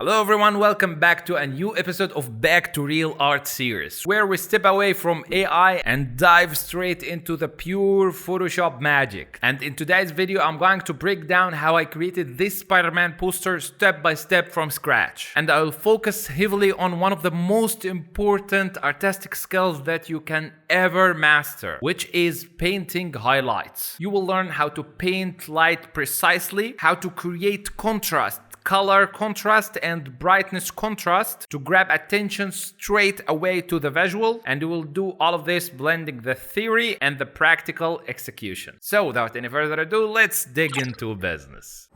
Hello everyone, welcome back to a new episode of Back to Real Art series, where we step away from AI and dive straight into the pure Photoshop magic. And in today's video, I'm going to break down how I created this Spider-Man poster step by step from scratch. And I'll focus heavily on one of the most important artistic skills that you can ever master, which is painting highlights. You will learn how to paint light precisely, how to create contrast, color contrast and brightness contrast to grab attention straight away to the visual, and you will do all of this blending the theory and the practical execution. So without any further ado, let's dig into business.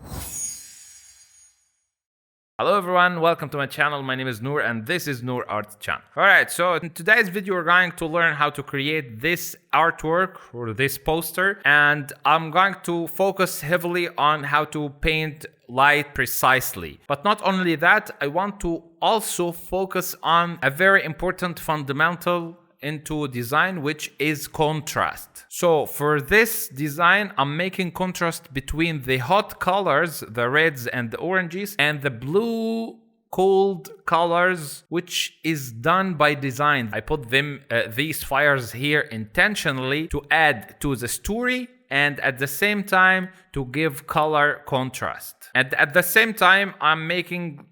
Hello everyone, welcome to my channel. My name is Noor and this is NourArt channel. Alright, so in today's video we're going to learn how to create this artwork or this poster, and I'm going to focus heavily on how to paint light precisely. But not only that, I want to also focus on a very important fundamental into design, which is contrast. So for this design, I'm making contrast between the hot colors, the reds and the oranges, and the blue cold colors, which is done by design. I put them these fires here intentionally to add to the story and at the same time to give color contrast. And at the same time, I'm making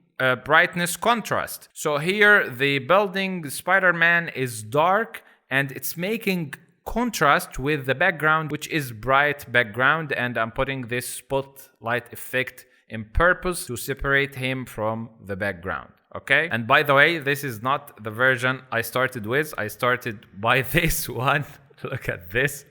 brightness contrast. So here the building Spider-Man is dark and it's making contrast with the background, which is bright background, and I'm putting this spotlight effect in purpose to separate him from the background. Okay, and by the way, this is not the version I started with. I started by this one. Look at this.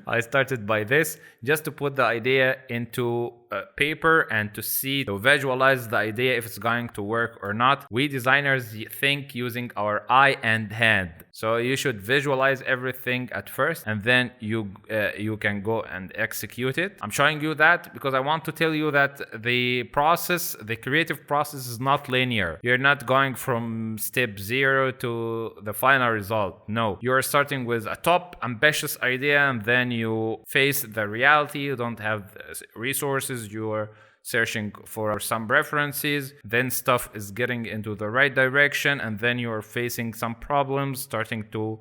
I started by this just to put the idea into paper and to visualize the idea if it's going to work or not. We designers think using our eye and hand. So you should visualize everything at first and then you can go and execute it. I'm showing you that because I want to tell you that the creative process is not linear. You're not going from step 0 to the final result. No, you're starting with a top ambitious idea and then you face the reality. You don't have resources, you're searching for some references, then stuff is getting into the right direction, and then you're facing some problems, starting to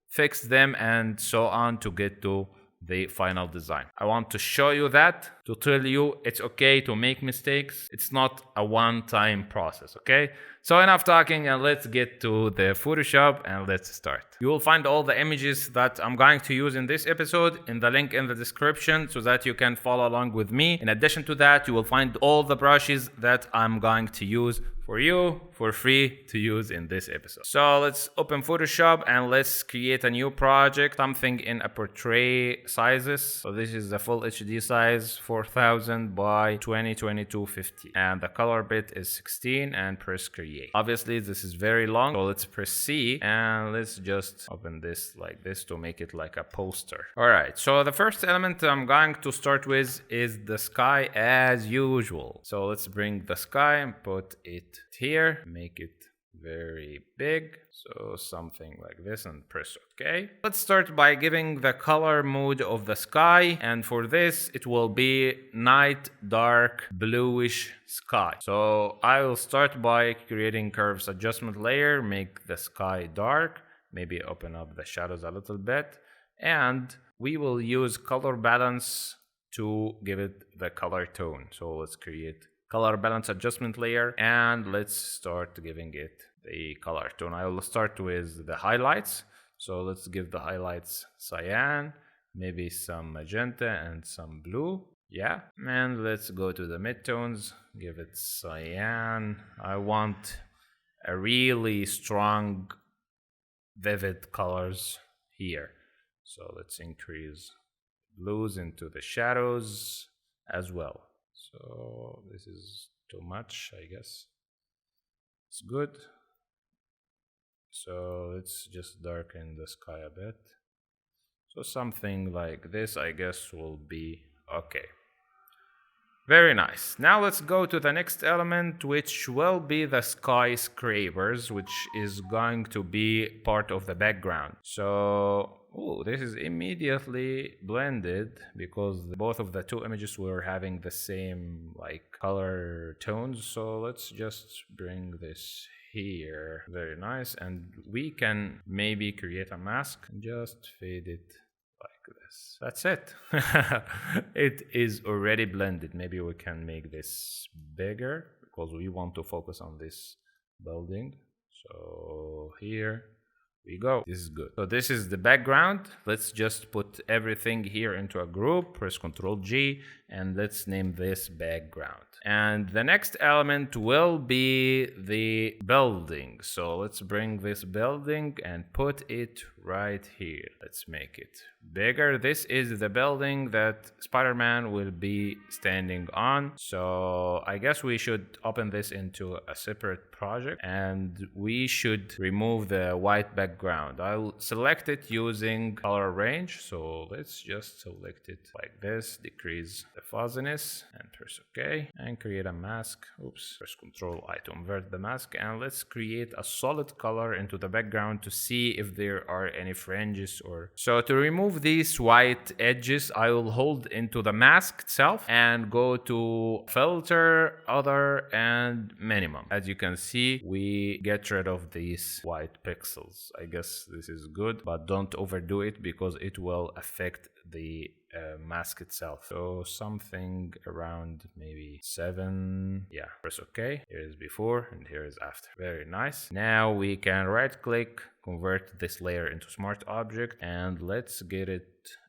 fix them and so on to get to the final design. I want to show you that, to tell you it's okay to make mistakes. It's not a one-time process, okay? So enough talking and let's get to the Photoshop and let's start. You will find all the images that I'm going to use in this episode in the link in the description so that you can follow along with me. In addition to that, you will find all the brushes that I'm going to use for you for free to use in this episode. So let's open Photoshop and let's create a new project, something in a portrait sizes. So this is the full HD size, 4000 by 202250, and the color bit is 16 and press create. Obviously this is very long, so let's press C and let's just open this like this to make it like a poster. All right, so the first element I'm going to start with is the sky as usual. So let's bring the sky and put it here, make it very big, so something like this, and press OK. Let's start by giving the color mode of the sky, and for this it will be night dark bluish sky. So I will start by creating curves adjustment layer, make the sky dark, maybe open up the shadows a little bit, and we will use color balance to give it the color tone. So let's create color balance adjustment layer and let's start giving it the color tone. I will start with the highlights. So let's give the highlights cyan, maybe some magenta and some blue. Yeah, and let's go to the midtones, give it cyan. I want a really strong vivid colors here. So let's increase blues into the shadows as well. So this is too much, I guess. It's good. So let's just darken the sky a bit. So something like this, I guess, will be okay. Very nice. Now let's go to the next element, which will be the skyscrapers, which is going to be part of the background. So, oh, this is immediately blended because both of the two images were having the same like color tones. So let's just bring this here. Very nice. And we can maybe create a mask and just fade it like this. That's it. It is already blended. Maybe we can make this bigger because we want to focus on this building. So here we go. This is good. So this is the background. Let's just put everything here into a group. Press Ctrl G and let's name this background. And the next element will be the building. So let's bring this building and put it right here. Let's make it bigger. This is the building that Spider-Man will be standing on. So I guess we should open this into a separate project and we should remove the white background. I'll select it using color range. So let's just select it like this, decrease the fuzziness and press OK and create a mask. Oops, press Ctrl I to invert the mask and let's create a solid color into the background to see if there are any fringes or so. To remove these white edges, I will hold into the mask itself and go to filter, other, and minimum. As you can see, we get rid of these white pixels. I guess this is good, but don't overdo it because it will affect the mask itself. So something around maybe 7. Yeah, press OK. Here is before and here is after. Very nice. Now we can right click, convert this layer into smart object, and let's get it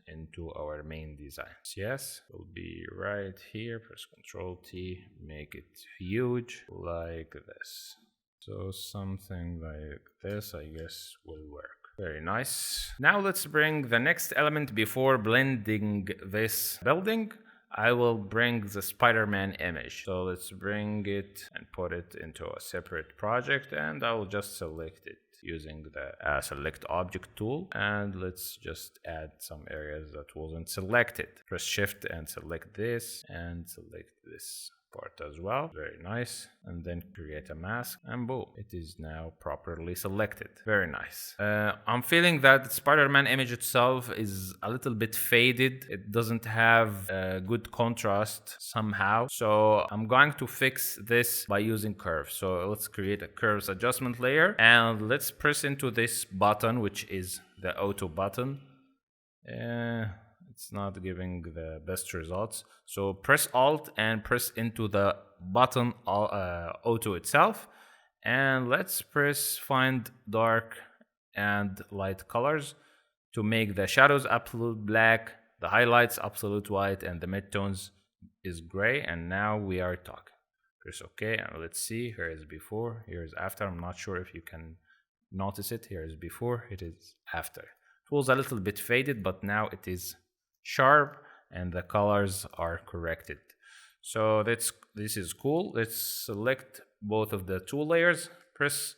into our main design. Yes, will be right here. Press Ctrl T, make it huge like this. So something like this, I guess, will work. Very nice. Now let's bring the next element before blending this building. I will bring the Spider-Man image. So let's bring it and put it into a separate project, and I will just select it using the select object tool, and let's just add some areas that wasn't selected. Press shift and select this and select this part as well. Very nice. And then create a mask and boom, it is now properly selected. Very nice. I'm feeling that the Spider-Man image itself is a little bit faded. It doesn't have good contrast somehow. So I'm going to fix this by using curves. So let's create a curves adjustment layer and let's press into this button, which is the auto button. It's not giving the best results. So press Alt and press into the button auto itself. And let's press find dark and light colors to make the shadows absolute black, the highlights absolute white, and the midtones is gray. And now we are talking. Press OK and let's see. Here is before, here is after. I'm not sure if you can notice it. Here is before, it is after. It was a little bit faded, but now it is sharp and the colors are corrected. So this is cool. Let's select both of the two layers, press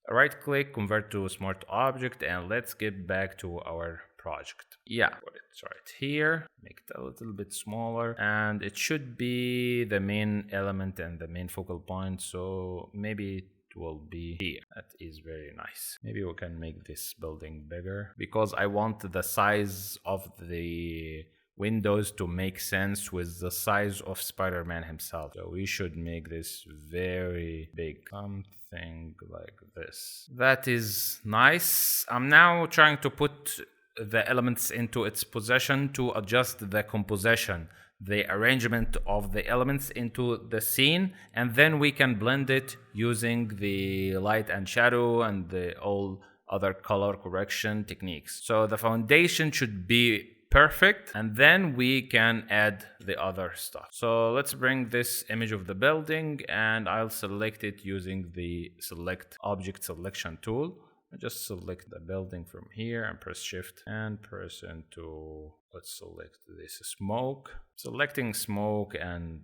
right click, convert to smart object, and let's get back to our project. Yeah, put it right here, make it a little bit smaller, and it should be the main element and the main focal point. So maybe will be here. That is very nice. Maybe we can make this building bigger because I want the size of the windows to make sense with the size of Spider-Man himself. So we should make this very big, something like this. That is nice. I'm now trying to put the elements into its position to adjust the composition, the arrangement of the elements into the scene, and then we can blend it using the light and shadow and the all other color correction techniques. So the foundation should be perfect, and then we can add the other stuff. So let's bring this image of the building and I'll select it using the select object selection tool. Just select the building from here and press shift and press into, let's select this smoke. Selecting smoke and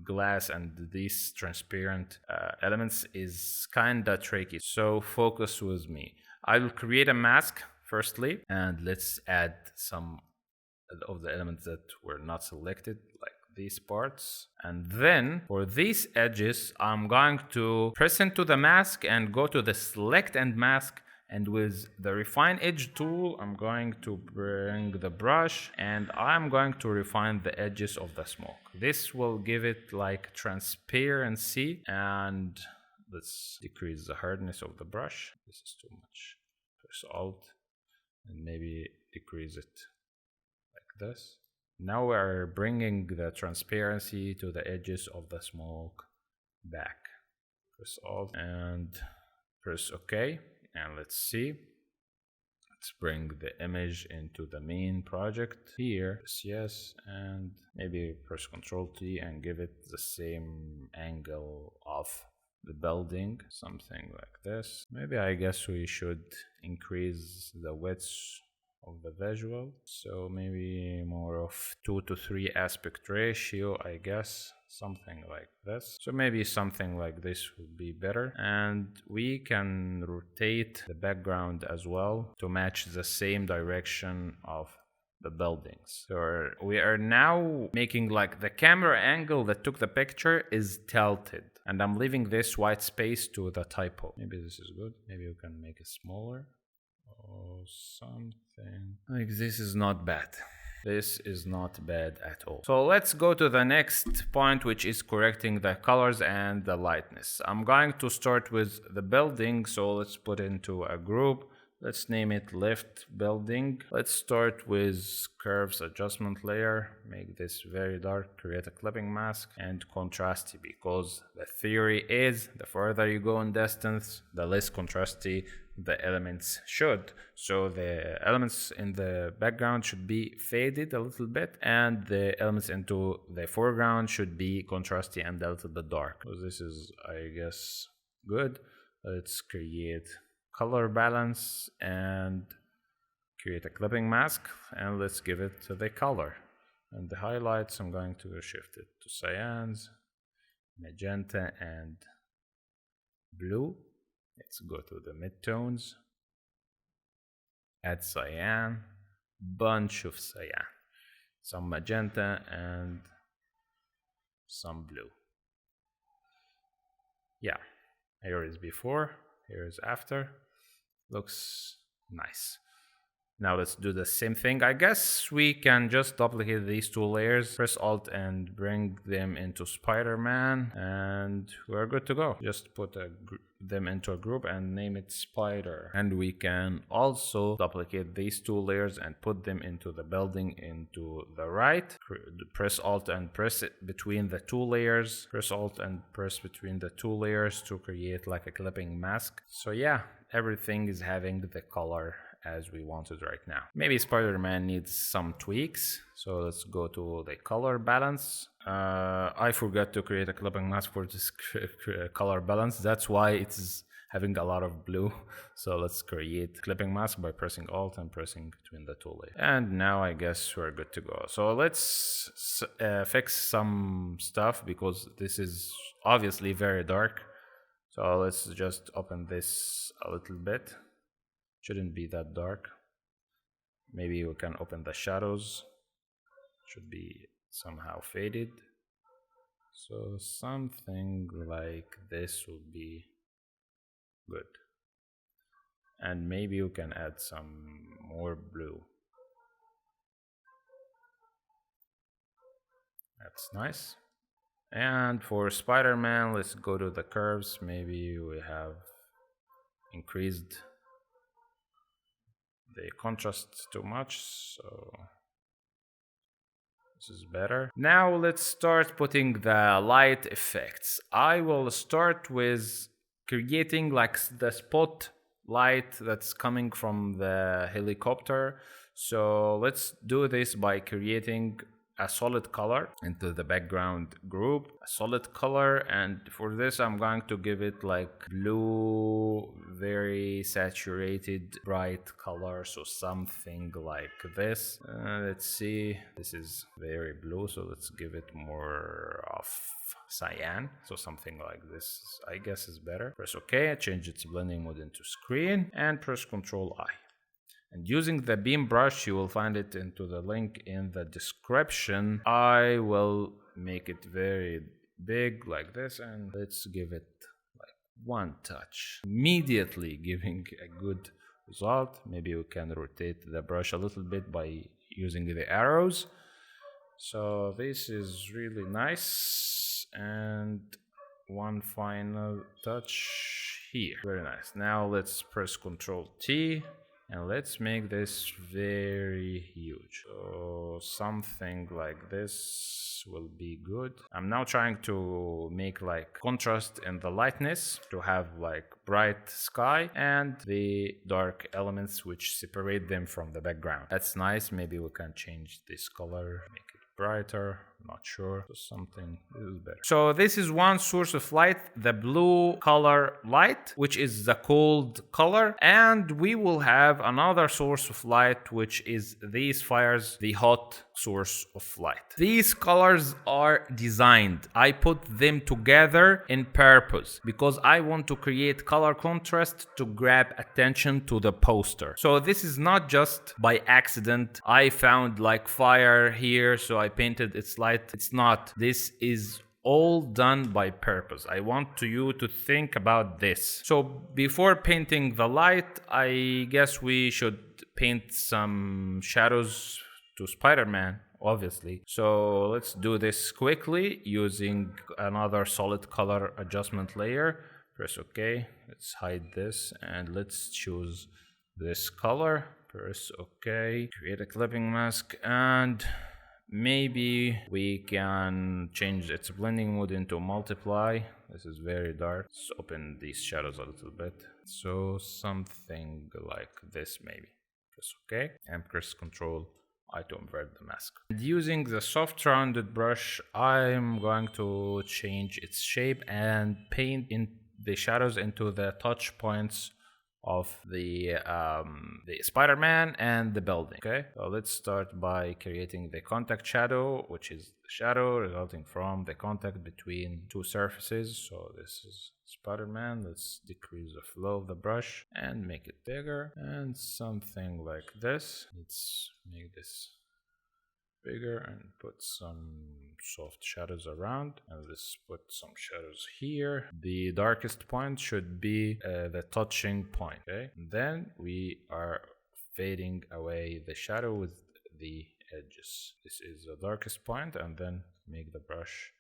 glass and these transparent elements is kinda tricky, so focus with me. I will create a mask firstly, and let's add some of the elements that were not selected, like these parts. And then for these edges, I'm going to press into the mask and go to the select and mask. And with the refine edge tool, I'm going to bring the brush and I'm going to refine the edges of the smoke. This will give it like transparency. And let's decrease the hardness of the brush. This is too much. Press Alt and maybe decrease it like this. Now we're bringing the transparency to the edges of the smoke back. Press Alt and press OK. And let's see. Let's bring the image into the main project here. Press yes, and maybe press Ctrl T and give it the same angle of the building, something like this. Maybe I guess we should increase the width of the visual, so maybe more of 2:3 aspect ratio, I guess, something like this. So maybe something like this would be better, and we can rotate the background as well to match the same direction of the buildings. So we are now making like the camera angle that took the picture is tilted, and I'm leaving this white space to the typo. Maybe this is good. Maybe you can make it smaller. Or something like this is not bad. This is not bad at all. So let's go to the next point, which is correcting the colors and the lightness. I'm going to start with the building, so let's put into a group. Let's name it lift building. Let's start with curves adjustment layer. Make this very dark, create a clipping mask, and contrasty, because the theory is the further you go in distance, the less contrasty the elements should. So the elements in the background should be faded a little bit, and the elements into the foreground should be contrasty and a little bit dark. So this is, I guess, good. Let's create color balance and create a clipping mask, and let's give it to the color. And the highlights, I'm going to shift it to cyans, magenta, and blue. Let's go to the midtones, add cyan, bunch of cyan, some magenta, and some blue. Yeah, here is before, here is after. Looks nice. Now let's do the same thing. I guess we can just duplicate these two layers, press Alt and bring them into Spider-Man, and we're good to go. Just put them into a group and name it Spider. And we can also duplicate these two layers and put them into the building into the right. Press Alt and press it between the two layers. Press Alt and press between the two layers to create like a clipping mask. So yeah, everything is having the color as we wanted right now. Maybe Spider-Man needs some tweaks, so let's go to the color balance. I forgot to create a clipping mask for this color balance. That's why it's having a lot of blue. So let's create clipping mask by pressing Alt and pressing between the two layers. And now I guess we're good to go. So let's fix some stuff, because this is obviously very dark. So let's just open this a little bit. Shouldn't be that dark. Maybe we can open the shadows. Should be somehow faded. So something like this would be good. And maybe you can add some more blue. That's nice. And for Spider-Man, let's go to the curves. Maybe we have increased the contrast too much, so this is better. Now let's start putting the light effects. I will start with creating like the spot light that's coming from the helicopter. So let's do this by creating a solid color into the background group, a solid color, and for this I'm going to give it like blue, very saturated bright color, so something like this. Let's see, this is very blue, so let's give it more of cyan, so something like this I guess is better. Press OK, change its blending mode into screen, and press Ctrl I. And using the beam brush, you will find it into the link in the description. I will make it very big like this, and let's give it like one touch, immediately giving a good result. Maybe we can rotate the brush a little bit by using the arrows. So this is really nice, and one final touch here. Very nice. Now let's press Ctrl T and let's make this very huge. So something like this will be good. I'm now trying to make like contrast in the lightness to have like bright sky and the dark elements which separate them from the background. That's nice. Maybe we can change this color, make it brighter, not sure, something a little better. So this is one source of light, the blue color light, which is the cold color, and we will have another source of light, which is these fires, the hot source of light. These colors are designed. I put them together in purpose because I want to create color contrast to grab attention to the poster. So this is not just by accident. I found like fire here, so I painted its light. It's not. This is all done by purpose. I want you to think about this. So before painting the light, I guess we should paint some shadows to Spider-Man, obviously. So let's do this quickly using another solid color adjustment layer. Press OK. Let's hide this and let's choose this color. Press OK. Create a clipping mask, and maybe we can change its blending mode into multiply. This is very dark. Let's open these shadows a little bit. So something like this maybe. Press OK and press Ctrl I to invert the mask. And using the soft rounded brush, I'm going to change its shape and paint in the shadows into the touch points of the Spider-Man and the building. Okay, so let's start by creating the contact shadow, which is the shadow resulting from the contact between two surfaces. So this is Spider-Man. Let's decrease the flow of the brush and make it bigger, and something like this. Let's make this bigger and put some soft shadows around, and let's put some shadows here. The darkest point should be the touching point. Okay, and then we are fading away the shadow with the edges. This is the darkest point, and then make the brush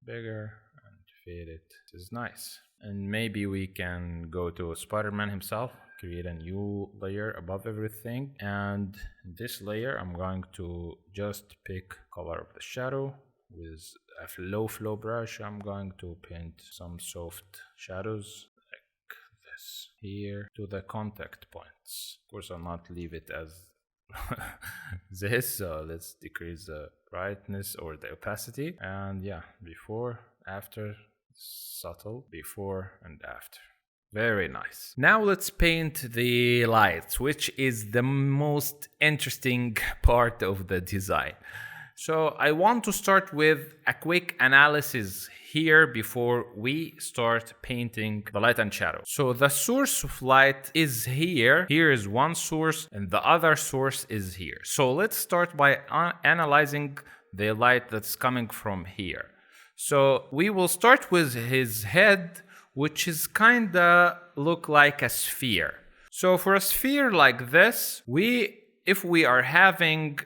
bigger and fade it. This is nice. And maybe we can go to Spider-Man himself, create a new layer above everything, and in this layer I'm going to just pick color of the shadow with a low flow brush. I'm going to paint some soft shadows like this here to the contact points. Of course I'll not leave it as this, so let's decrease the brightness or the opacity, and yeah, before, after, subtle, before and after. Very nice. Now let's paint the lights, which is the most interesting part of the design. So I want to start with a quick analysis here before we start painting the light and shadow. So the source of light is here. Here is one source and the other source is here. So let's start by analyzing the light that's coming from here. So we will start with his head, which is kinda look like a sphere. So for a sphere like this, if we are having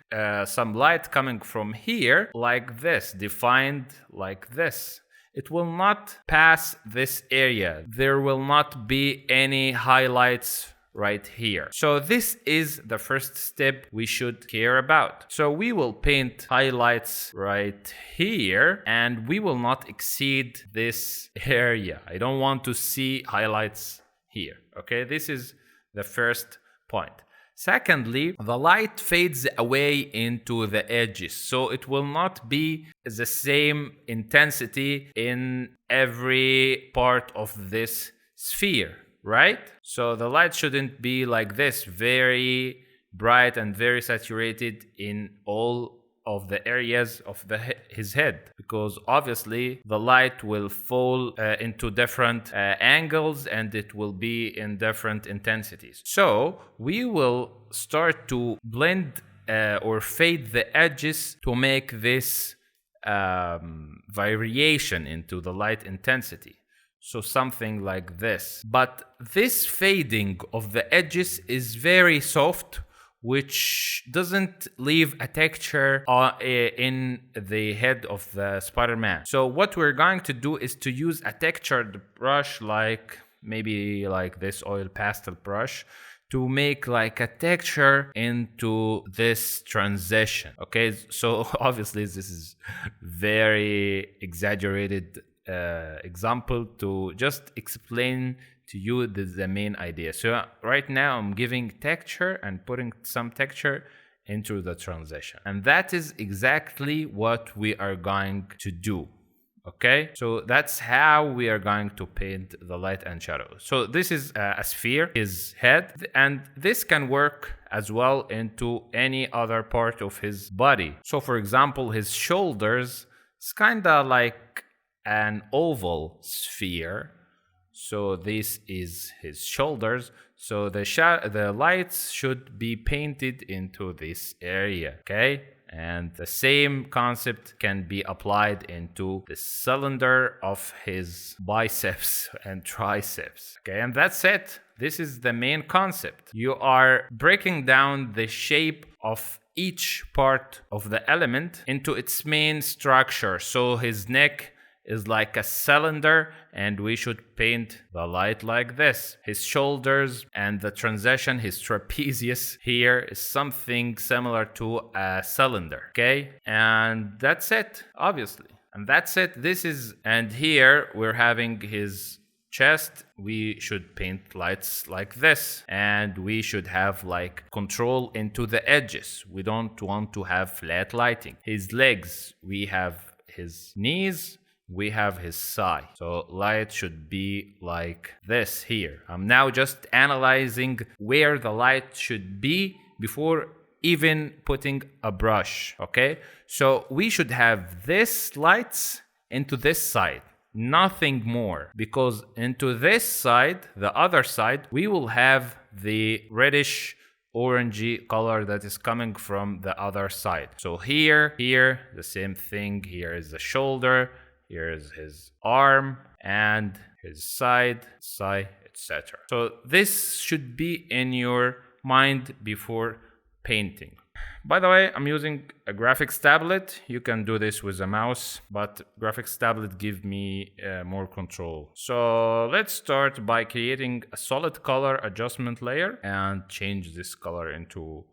some light coming from here, like this, defined like this, it will not pass this area. There will not be any highlights right here. So this is the first step we should care about. So we will paint highlights right here, and we will not exceed this area. I don't want to see highlights here. Okay, this is the first point. Secondly, the light fades away into the edges, so it will not be the same intensity in every part of this sphere. Right? So the light shouldn't be like this, very bright and very saturated in all of the areas of his head, because obviously the light will fall into different angles and it will be in different intensities. So we will start to blend or fade the edges to make this variation into the light intensity. So something like this. But this fading of the edges is very soft, which doesn't leave a texture in the head of the Spider-Man. So what we're going to do is to use a textured brush, like maybe like this oil pastel brush, to make like a texture into this transition. Okay, so obviously this is very exaggerated example to just explain to you the main idea. So right now I'm giving texture and putting some texture into the transition, and that is exactly what we are going to do. Okay, so that's how we are going to paint the light and shadow. So this is a sphere, his head, and this can work as well into any other part of his body. So for example, his shoulders is kind of like an oval sphere. So this is his shoulders. So the lights should be painted into this area. Okay, and the same concept can be applied into the cylinder of his biceps and triceps. Okay, and that's it. This is the main concept. You are breaking down the shape of each part of the element into its main structure. So his neck is like a cylinder, and we should paint the light like this. His shoulders and the transition, his trapezius here, is something similar to a cylinder. Okay, and that's it, obviously. And that's it. And here we're having his chest. We should paint lights like this, and we should have like control into the edges. We don't want to have flat lighting. His legs, we have his knees, we have his side. So light should be like this here. I'm now just analyzing where the light should be before even putting a brush. Okay, so we should have this lights into this side, nothing more, because into this side, the other side, we will have the reddish orangey color that is coming from the other side. So here, the same thing. Here is the shoulder, here is his arm, and his side, etc. So this should be in your mind before painting. By the way, I'm using a graphics tablet. You can do this with a mouse, but graphics tablet give me more control. So let's start by creating a solid color adjustment layer and change this color into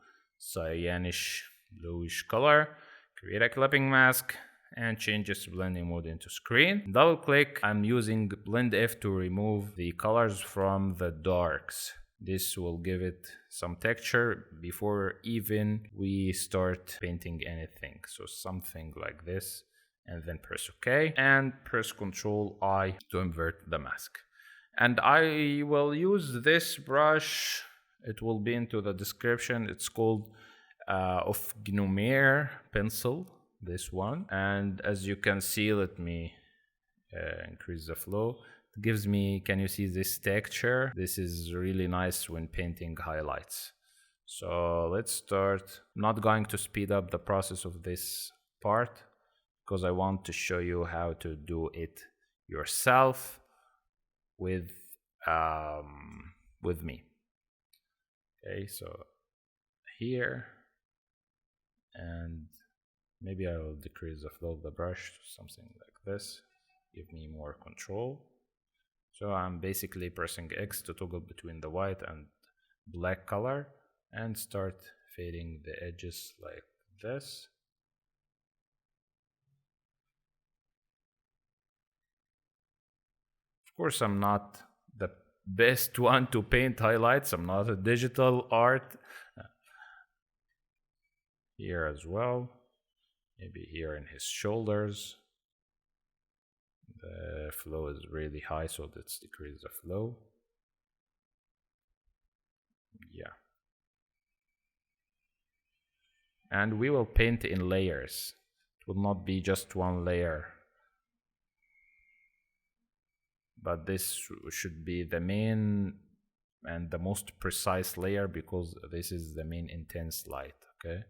cyanish bluish color. Create a clipping mask and change its blending mode into screen. Double click. I'm using Blend F to remove the colors from the darks. This will give it some texture before even we start painting anything. So something like this, and then press OK and press Ctrl I to invert the mask. And I will use this brush. It will be into the description. It's called of NourArt pencil, this one. And as you can see, let me increase the flow. Gives me, can you see this texture? This is really nice when painting highlights. So let's start. I'm not going to speed up the process of this part because I want to show you how to do it yourself with me. Okay, so here, and maybe I will decrease the flow of the brush to something like this. Give me more control. So I'm basically pressing X to toggle between the white and black color and start fading the edges like this. Of course, I'm not the best one to paint highlights. I'm not a digital art. Here as well. Maybe here in his shoulders. The flow is really high, so let's decrease the flow. Yeah. And we will paint in layers. It will not be just one layer. But this should be the main and the most precise layer because this is the main intense light, okay?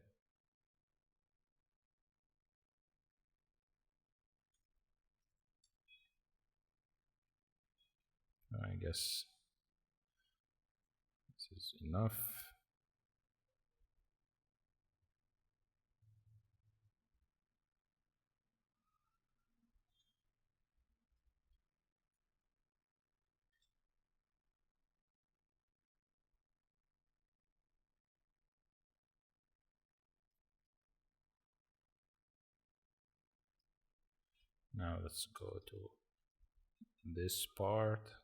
I guess this is enough. Now let's go to this part.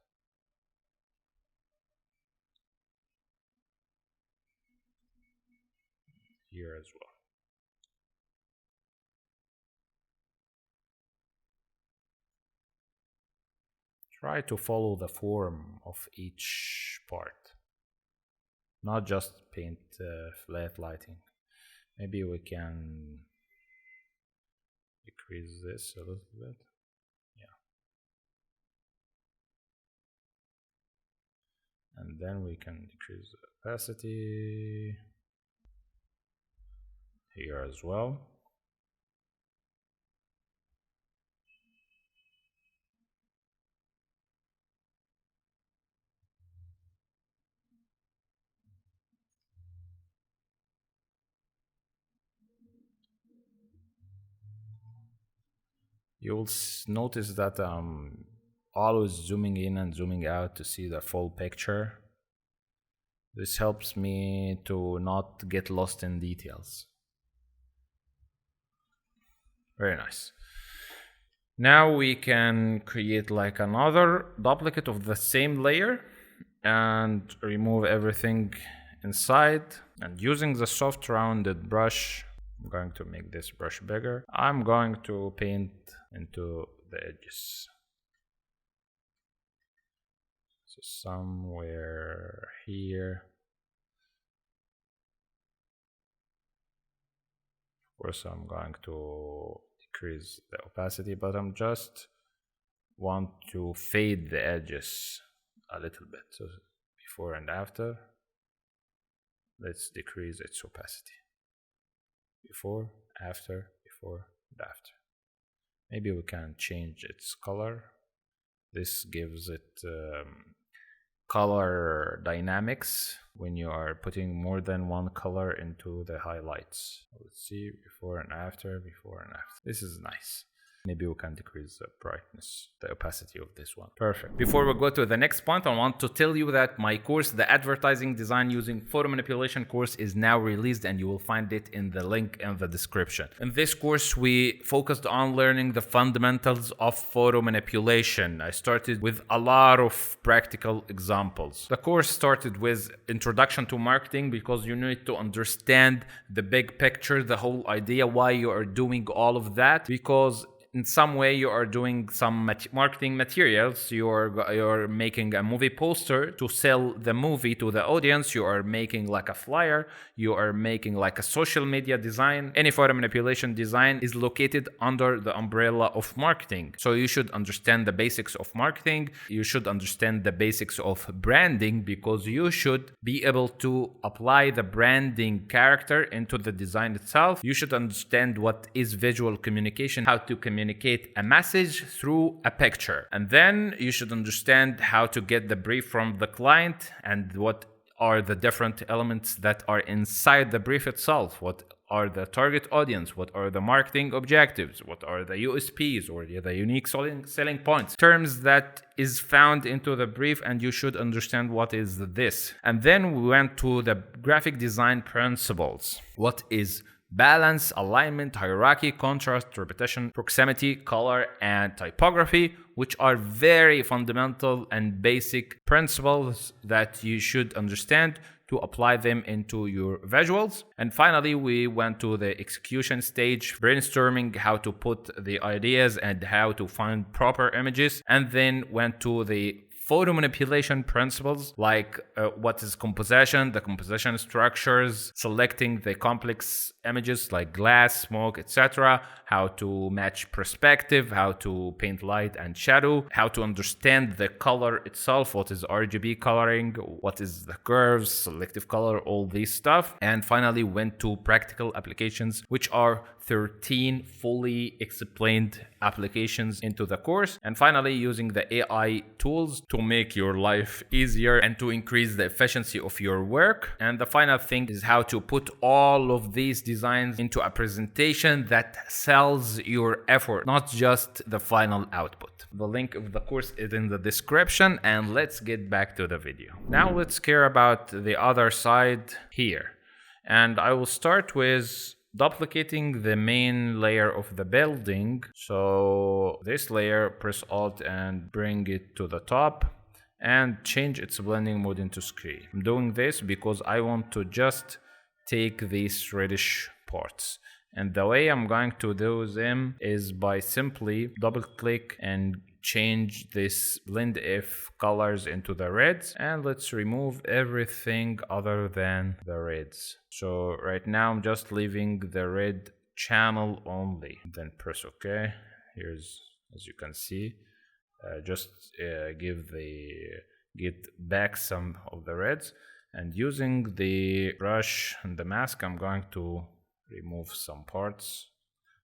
Here as well. Try to follow the form of each part, not just paint flat lighting. Maybe we can decrease this a little bit. Yeah. And then we can decrease the opacity here as well. You'll notice that I'm always zooming in and zooming out to see the full picture. This helps me to not get lost in details. Very nice. Now we can create like another duplicate of the same layer and remove everything inside. And using the soft rounded brush, I'm going to make this brush bigger. I'm going to paint into the edges. So somewhere here. Of course, I'm going to decrease the opacity, but I'm just want to fade the edges a little bit. So before and after, let's decrease its opacity. Before, after, before, and after. Maybe we can change its color. This gives it color dynamics when you are putting more than one color into the highlights. Let's see, before and after, before and after. This is nice. Maybe we can decrease the brightness, the opacity of this one. Perfect. Before we go to the next point, I want to tell you that my course, the Advertising Design Using Photo Manipulation course, is now released, and you will find it in the link in the description. In this course, we focused on learning the fundamentals of photo manipulation. I started with a lot of practical examples. The course started with Introduction to Marketing, because you need to understand the big picture, the whole idea why you are doing all of that, because in some way you are doing some marketing materials. You're making a movie poster to sell the movie to the audience. You are making like a flyer. You are making like a social media design. Any photo manipulation design is located under the umbrella of marketing. So you should understand the basics of marketing. You should understand the basics of branding, because you should be able to apply the branding character into the design itself. You should understand what is visual communication, how to communicate a message through a picture. And then you should understand how to get the brief from the client and what are the different elements that are inside the brief itself. What are the target audience? What are the marketing objectives? What are the USPs or the unique selling points? Terms that is found into the brief, and you should understand what is this. And then we went to the graphic design principles. What is balance, alignment, hierarchy, contrast, repetition, proximity, color, and typography, which are very fundamental and basic principles that you should understand to apply them into your visuals. And finally, we went to the execution stage, brainstorming how to put the ideas and how to find proper images, and then went to the photo manipulation principles, like what is composition, the composition structures, selecting the complex images like glass, smoke, etc., how to match perspective, how to paint light and shadow, how to understand the color itself, what is RGB coloring, what is the curves, selective color, all this stuff. And finally went to practical applications, which are 13 fully explained applications into the course. And finally, using the AI tools to make your life easier and to increase the efficiency of your work. And the final thing is how to put all of these designs into a presentation that sells your effort, not just the final output. The link of the course is in the description, and let's get back to the video. Now let's care about the other side here. And I will start with duplicating the main layer of the building. So this layer, press Alt and bring it to the top and change its blending mode into screen. I'm doing this because I want to just take these reddish parts. And the way I'm going to do them is by simply double click and change this blend if colors into the reds, and let's remove everything other than the reds. So right now I'm just leaving the red channel only. Then press OK. Here's, as you can see, just get back some of the reds, and using the brush and the mask I'm going to remove some parts.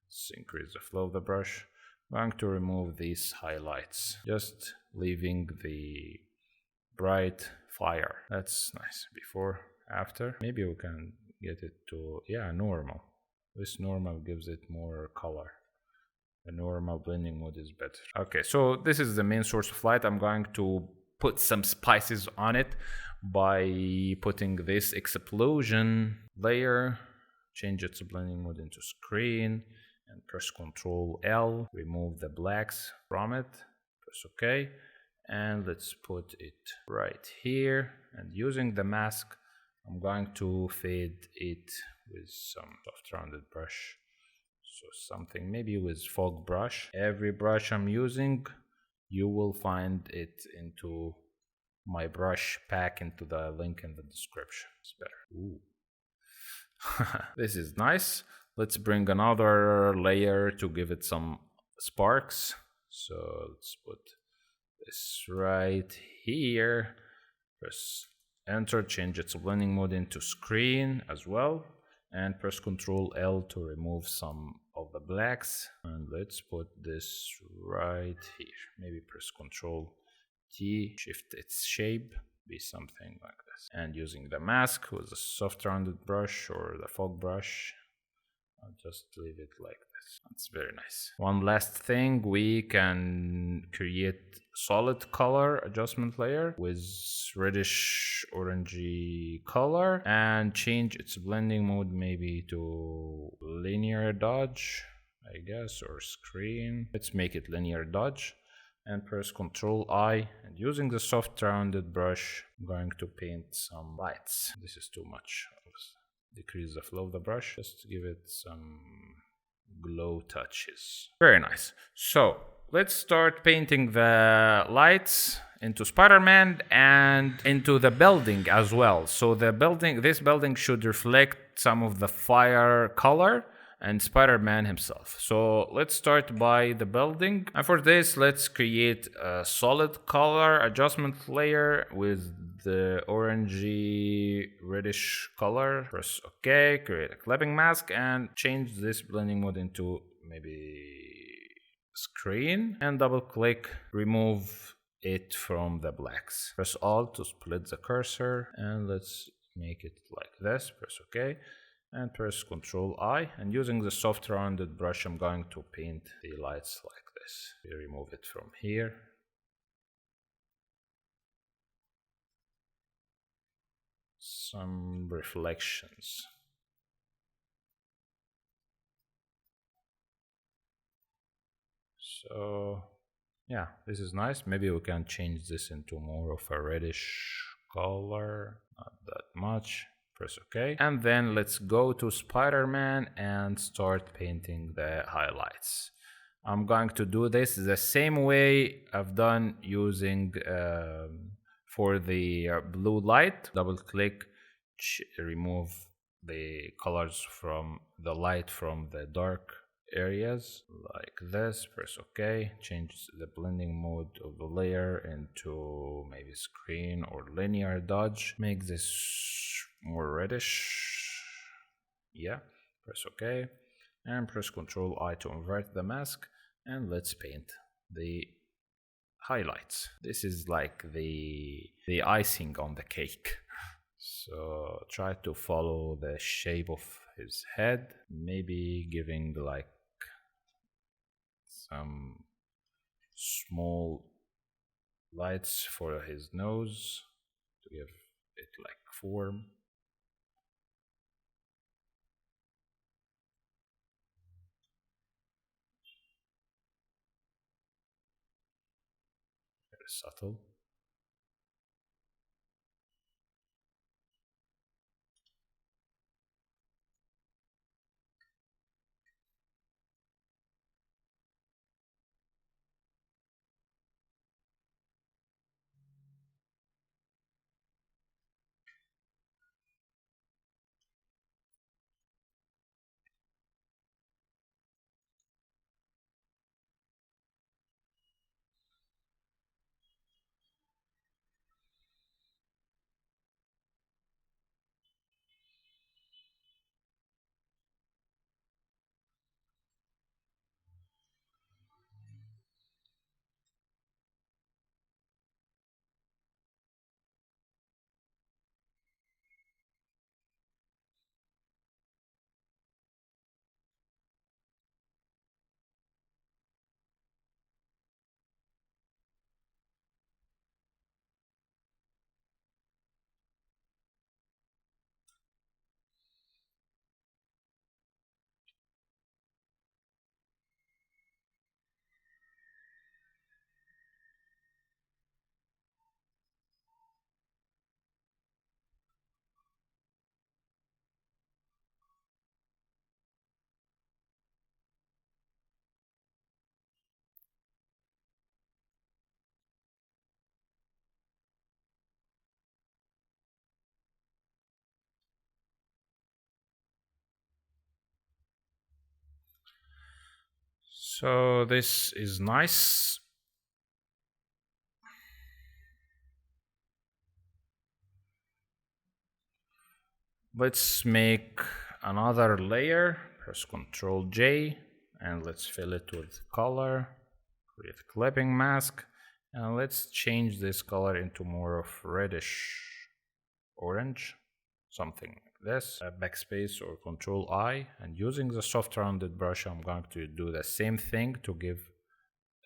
Let's increase the flow of the brush. I'm going to remove these highlights, just leaving the bright fire. That's nice. Before, after, maybe we can get it to, yeah, normal. This normal gives it more color. The normal blending mode is better. Okay, so this is the main source of light. I'm going to put some spices on it by putting this explosion layer, change its blending mode into screen, and press Ctrl L, remove the blacks from it, press OK, and let's put it right here. And using the mask, I'm going to fade it with some soft rounded brush. So something maybe with fog brush. Every brush I'm using, you will find it into my brush pack into the link in the description. It's better. Ooh. This is nice. Let's bring another layer to give it some sparks. So let's put this right here. Press Enter, change its blending mode into screen as well. And press Ctrl L to remove some of the blacks. And let's put this right here. Maybe press Ctrl T, shift its shape, be something like this. And using the mask with a soft rounded brush or the fog brush, I'll just leave it like this. That's very nice. One last thing, we can create solid color adjustment layer with reddish orangey color and change its blending mode maybe to linear dodge, I guess, or screen. Let's make it linear dodge and press Ctrl I, and using the soft rounded brush I'm going to paint some lights. This is too much. Decrease the flow of the brush, just to give it some glow touches. Very nice. So let's start painting the lights into Spider-Man and into the building as well. So this building should reflect some of the fire color and Spider-Man himself. So let's start by the building, and for this let's create a solid color adjustment layer with the orangey reddish color. Press OK, create a clipping mask and change this blending mode into maybe screen, and double click, remove it from the blacks. Press Alt to split the cursor, and let's make it like this. Press OK and press Ctrl I, and using the soft rounded brush I'm going to paint the lights like this. We remove it from here. Some reflections. So yeah, this is nice. Maybe we can change this into more of a reddish color, not that much. Press OK, and then let's go to Spider-Man and start painting the highlights. I'm going to do this the same way I've done using for the blue light. Double click, remove the colors from the light from the dark areas like this. Press OK, change the blending mode of the layer into maybe screen or linear dodge. Make this more reddish. Yeah, press OK and press Ctrl I to invert the mask, and let's paint the highlights. This is like the icing on the cake. So try to follow the shape of his head, maybe giving like some small lights for his nose to give it like form. Very subtle. So this is nice. Let's make another layer. Press Ctrl J and let's fill it with color. Create clipping mask and let's change this color into more of reddish orange, something like this. Backspace or Ctrl I, and using the soft rounded brush I'm going to do the same thing to give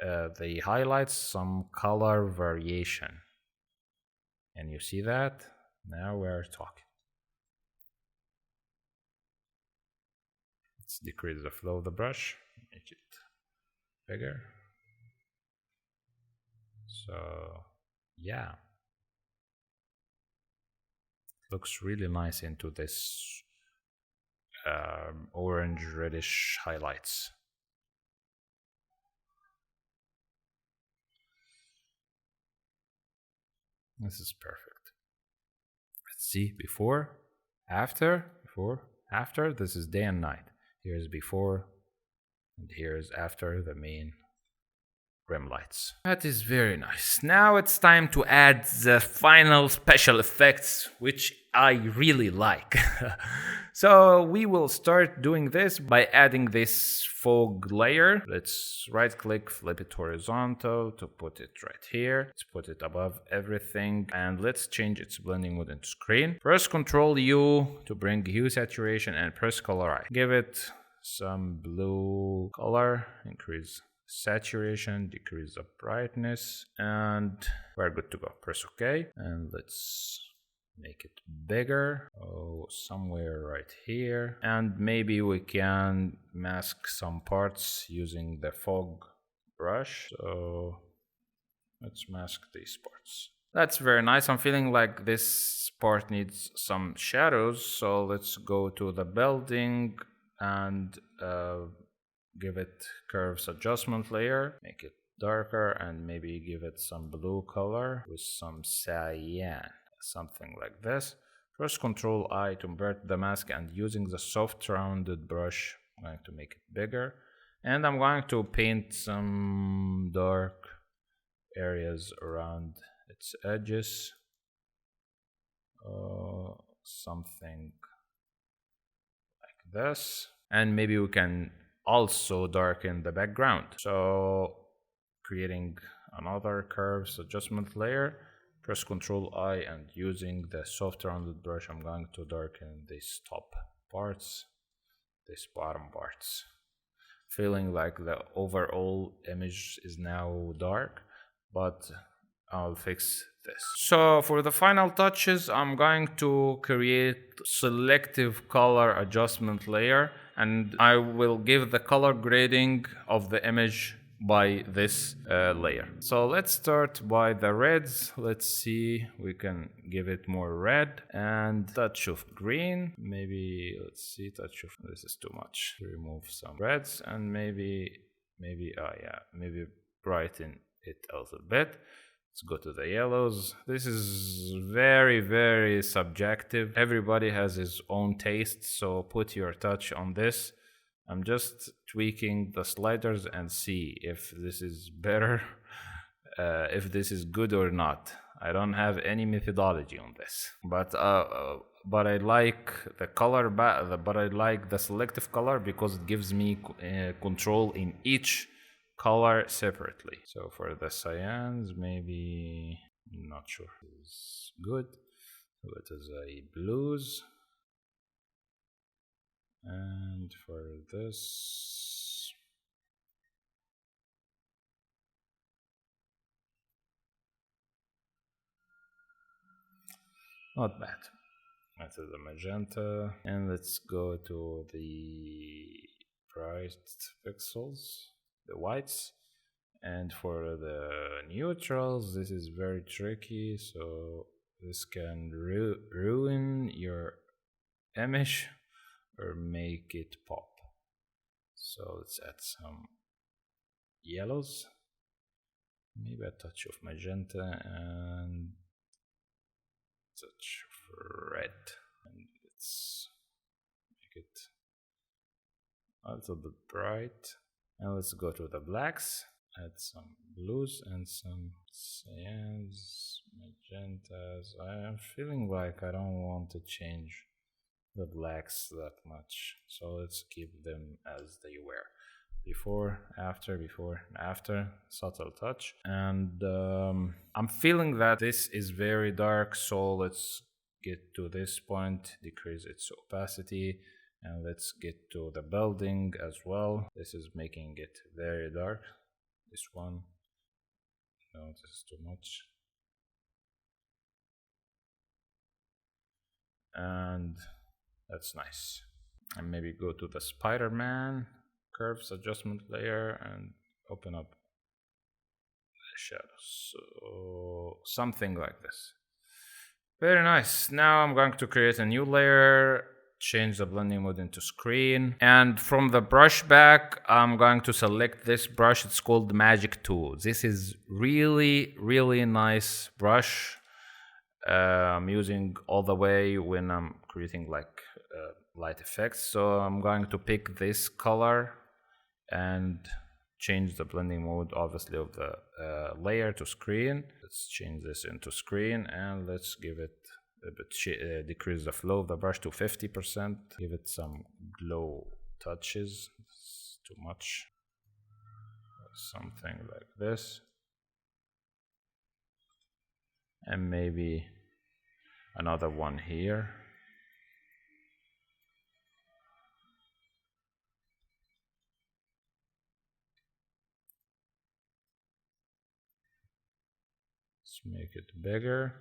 the highlights some color variation. And you see that? Now we're talking. Let's decrease the flow of the brush, make it bigger. So yeah, looks really nice into this orange reddish highlights. This is perfect. Let's see before, after, before, after. This is day and night. Here's before and here's after the main rim lights. That is very nice. Now it's time to add the final special effects, which I really like. So we will start doing this by adding this fog layer. Let's right click, flip it horizontal to put it right here. Let's put it above everything and let's change its blending mode into screen. Press Ctrl U to bring hue saturation and press colorize. Give it some blue color, increase saturation, decrease the brightness, and we're good to go. Press OK and let's make it bigger. Oh, somewhere right here. And maybe we can mask some parts using the fog brush. So let's mask these parts. That's very nice. I'm feeling like this part needs some shadows. So let's go to the building and give it curves adjustment layer, make it darker, and maybe give it some blue color with some cyan, something like this. Press Ctrl I to invert the mask, and using the soft rounded brush I'm going to make it bigger, and I'm going to paint some dark areas around its edges, something like this, and maybe we can also darken the background. So creating another curves adjustment layer. Press Ctrl I, and using the soft rounded brush, I'm going to darken these top parts, these bottom parts. Feeling like the overall image is now dark, but I'll fix this. So for the final touches, I'm going to create selective color adjustment layer, and I will give the color grading of the image by this layer. So let's start by the reds. Let's see, we can give it more red and touch of green. Maybe, let's see, touch of, this is too much. Remove some reds and maybe brighten it a little bit. Let's go to the yellows. This is very subjective. Everybody has his own taste, so put your touch on this. I'm just tweaking the sliders and see if this is better, if this is good or not. I don't have any methodology on this, but I like the color, but I like the selective color because it gives me control in each color separately. So for the cyans, maybe, not sure, is good. What is a blues? And for this, not bad. That is a magenta. And let's go to the bright pixels, the whites. And for the neutrals, this is very tricky, so this can ruin your image or make it pop. So let's add some yellows, maybe a touch of magenta and touch of red, and let's make it a little bit bright. And let's go to the blacks, add some blues and some cyans, magentas. I am feeling like I don't want to change the blacks that much, so let's keep them as they were. Before, after, subtle touch. And I'm feeling that this is very dark, so let's get to this point, decrease its opacity, and let's get to the building as well. This is making it very dark. This one, no, this is too much. And that's nice. And maybe go to the Spider-Man curves adjustment layer and open up the shadows. So something like this. Very nice. Now I'm going to create a new layer, change the blending mode into screen, and from the brush back I'm going to select this brush. It's called Magic 2. This is really nice brush. I'm using all the way when I'm creating like light effects. So I'm going to pick this color and change the blending mode, obviously, of the layer to screen. Let's change this into screen, and let's give it a bit, decrease the flow of the brush to 50%. Give it some glow touches. It's too much. Something like this. And maybe another one here. Let's make it bigger.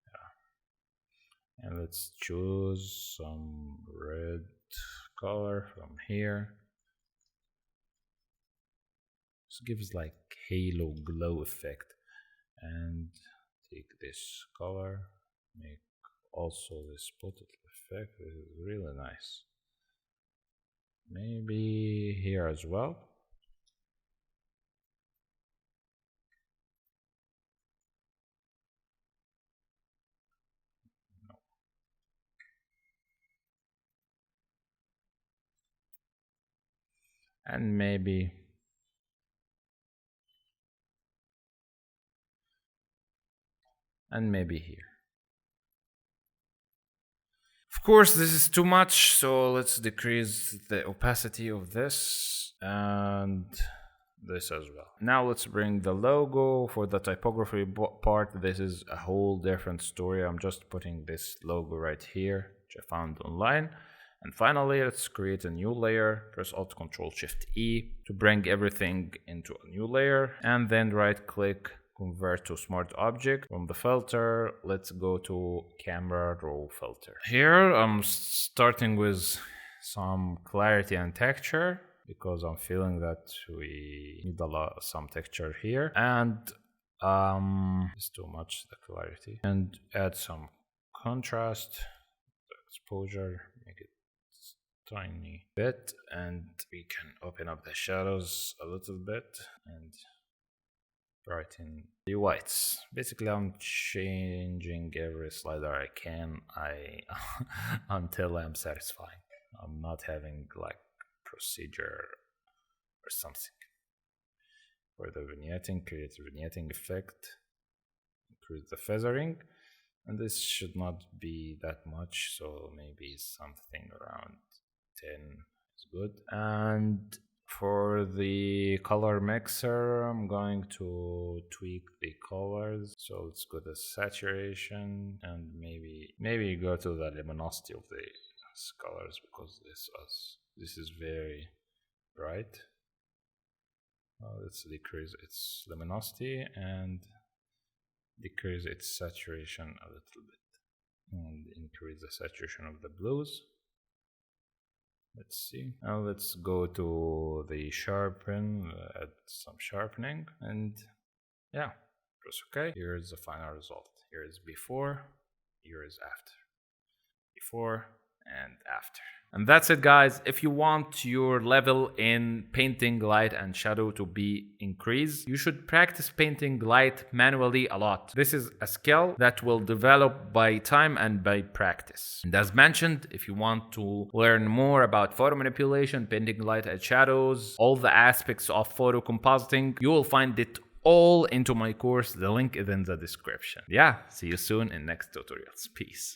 Yeah. And let's choose some red color from here. This gives like halo glow effect. And take this color, make also this spotted effect. This is really nice. Maybe here as well. No. And maybe here. Of course, this is too much, so let's decrease the opacity of this, and this as well. Now let's bring the logo. For the typography part, this is a whole different story. I'm just putting this logo right here, which I found online. And finally, let's create a new layer. Press Alt Control Shift E to bring everything into a new layer, and then right click, convert to smart object. From the filter, let's go to camera raw filter. Here I'm starting with some clarity and texture, because I'm feeling that we need some texture here, and it's too much, the clarity, and add some contrast, the exposure, make it tiny bit, and we can open up the shadows a little bit and brighten the whites. Basically, I'm changing every slider I can until I'm satisfied. I'm not having like procedure or something. For the vignetting, create a vignetting effect, increase the feathering, and this should not be that much, so maybe something around 10 is good. And for the color mixer, I'm going to tweak the colors, so let's go to saturation, and maybe go to the luminosity of the colors, because this is very bright. Let's decrease its luminosity and decrease its saturation a little bit, and increase the saturation of the blues. Let's see. Now let's go to the sharpen, add some sharpening, and yeah, press OK. Here is the final result. Here is before, here is after. Before and after. And that's it, guys. If you want your level in painting light and shadow to be increased, you should practice painting light manually a lot. This is a skill that will develop by time and by practice. And as mentioned, if you want to learn more about photo manipulation, painting light and shadows, all the aspects of photo compositing, you will find it all into my course. The link is in the description. Yeah, see you soon in next tutorials. Peace.